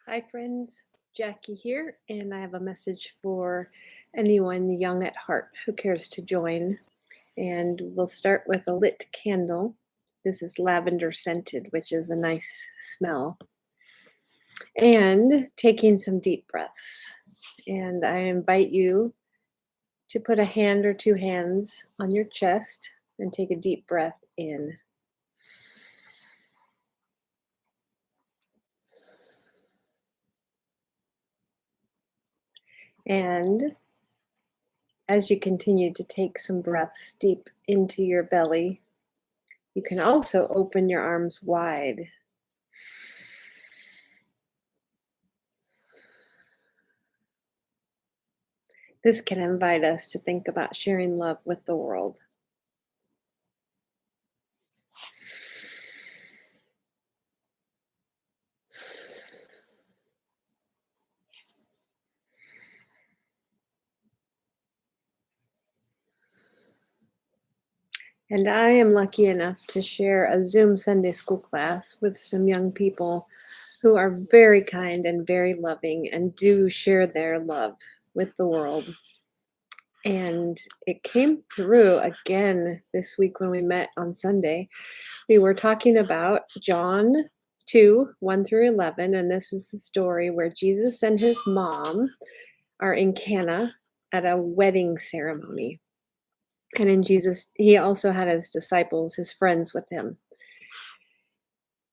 Hi, friends. Jackie here, and I have a message for anyone young at heart who cares to join. And we'll start with a lit candle. This is lavender scented, which is a nice smell. And taking some deep breaths. And I invite you to put a hand or two hands on your chest and take a deep breath in. And as you continue to take some breaths deep into your belly, you can also open your arms wide. This can invite us to think about sharing love with the world. And I am lucky enough to share a Zoom Sunday school class with some young people who are very kind and very loving and do share their love with the world. And it came through again this week when we met on Sunday. We were talking about John 2, 1 through 11, and this is the story where Jesus and his mom are in Cana at a wedding ceremony. And in Jesus, he also had his disciples, his friends with him.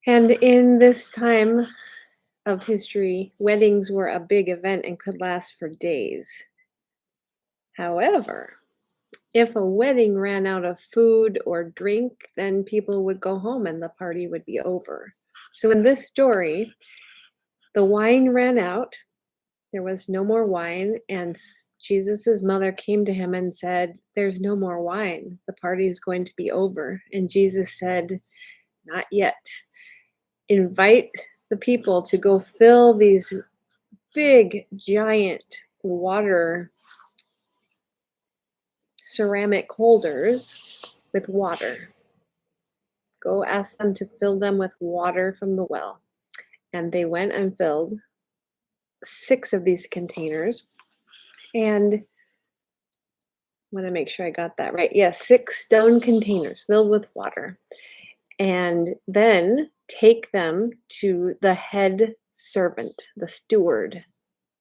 And in this time of history, weddings were a big event and could last for days. However, if a wedding ran out of food or drink, then people would go home and the party would be over. So in this story, the wine ran out. There was no more wine, and Jesus's mother came to him and said, "There's no more wine. The party is going to be over." And Jesus said, "Not yet. Invite the people to go fill these big, giant water ceramic holders with water. Go ask them to fill them with water from the well." And they went and filled 6 of these containers. And I want to make sure I got that right. Yes, 6 stone containers filled with water. And then take them to the head servant, the steward,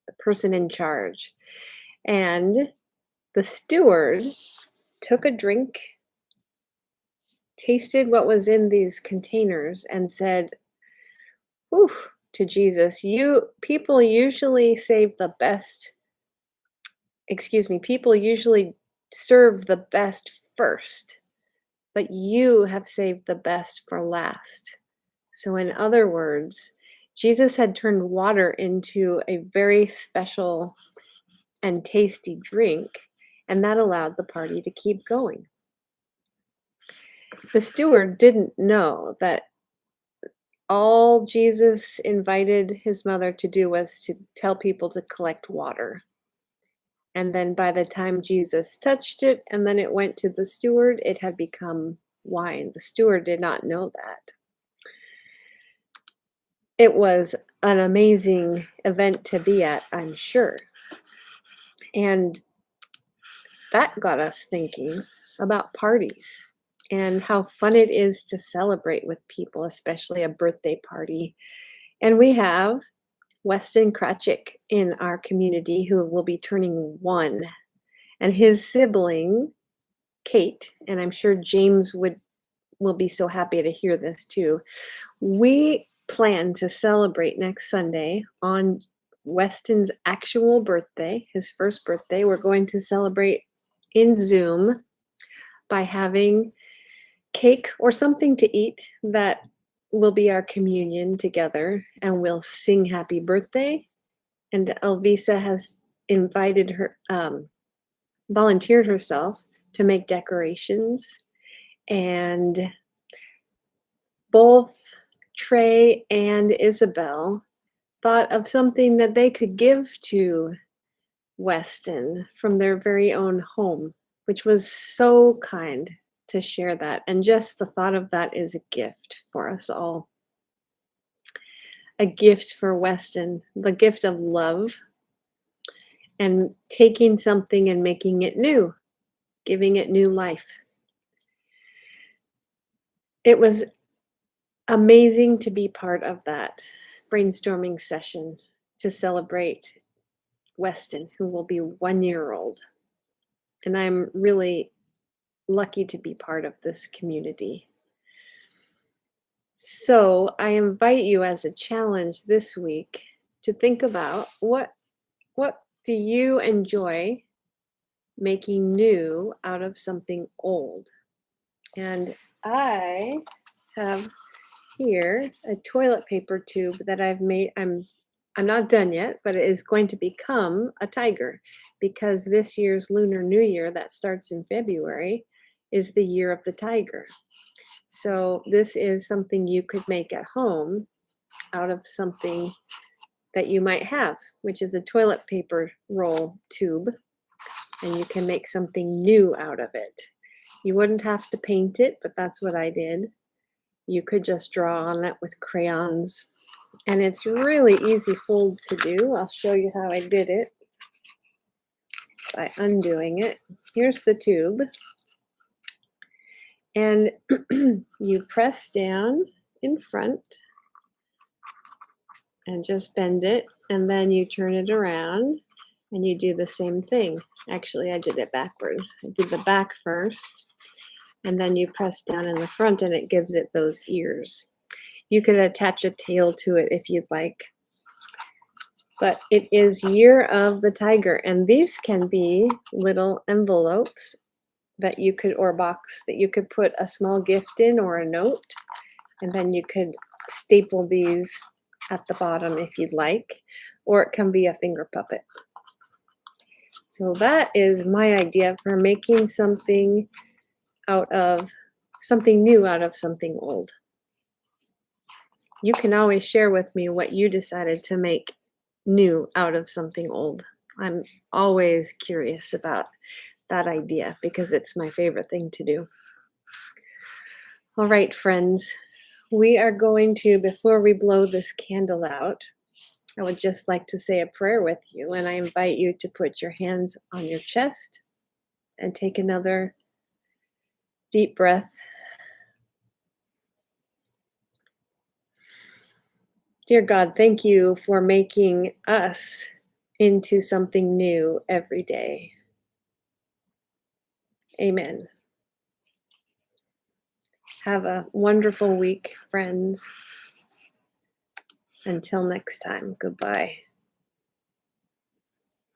the person in charge. And the steward took a drink, tasted what was in these containers, and said, "Whew," to Jesus, people usually save the best, people usually serve the best first, but you have saved the best for last." So, in other words, Jesus had turned water into a very special and tasty drink, and that allowed the party to keep going. The steward didn't know that all Jesus invited his mother to do was to tell people to collect water. And then by the time Jesus touched it and then it went to the steward, it had become wine. The steward did not know that. It was an amazing event to be at, I'm sure. And that got us thinking about parties and how fun it is to celebrate with people, especially a birthday party. And we have Weston Kratchik in our community who will be turning 1, and his sibling, Kate, and I'm sure James will be so happy to hear this too. We plan to celebrate next Sunday on Weston's actual birthday, his first birthday. We're going to celebrate in Zoom by having cake or something to eat that will be our communion together, and we'll sing happy birthday. And Elvisa has invited her, volunteered herself to make decorations. And both Trey and Isabel thought of something that they could give to Weston from their very own home, which was so kind to share that. And just the thought of that is a gift for us all. a gift for Weston, the gift of love, and taking something and making it new, giving it new life. It was amazing to be part of that brainstorming session to celebrate Weston, who will be 1 year old. And I'm really lucky to be part of this community. So I invite you as a challenge this week to think about what do you enjoy making new out of something old? And I have here a toilet paper tube that I've made. I'm not done yet, but it is going to become a tiger because this year's Lunar New Year that starts in February is the year of the tiger. So this is something you could make at home out of something that you might have, which is a toilet paper roll tube, and you can make something new out of it. You wouldn't have to paint it, but that's what I did. You could just draw on it with crayons, and it's really easy fold to do. I'll show you how I did it by undoing it. Here's the tube, and you press down in front and just bend it, and then you turn it around and you do the same thing. Actually, I did it backward. I did the back first, and then you press down in the front and it gives it those ears. You could attach a tail to it if you'd like. But it is Year of the Tiger, and these can be little envelopes that you could, or box that you could put a small gift in or a note, and then you could staple these at the bottom if you'd like, or it can be a finger puppet. So that is my idea for making something out of something new out of something old. You can always share with me what you decided to make new out of something old. I'm always curious about that idea because it's my favorite thing to do. All right, friends, we are going to, before we blow this candle out, I would just like to say a prayer with you, and I invite you to put your hands on your chest and take another deep breath. Dear God, thank you for making us into something new every day. Amen. Have a wonderful week, friends. Until next time, goodbye.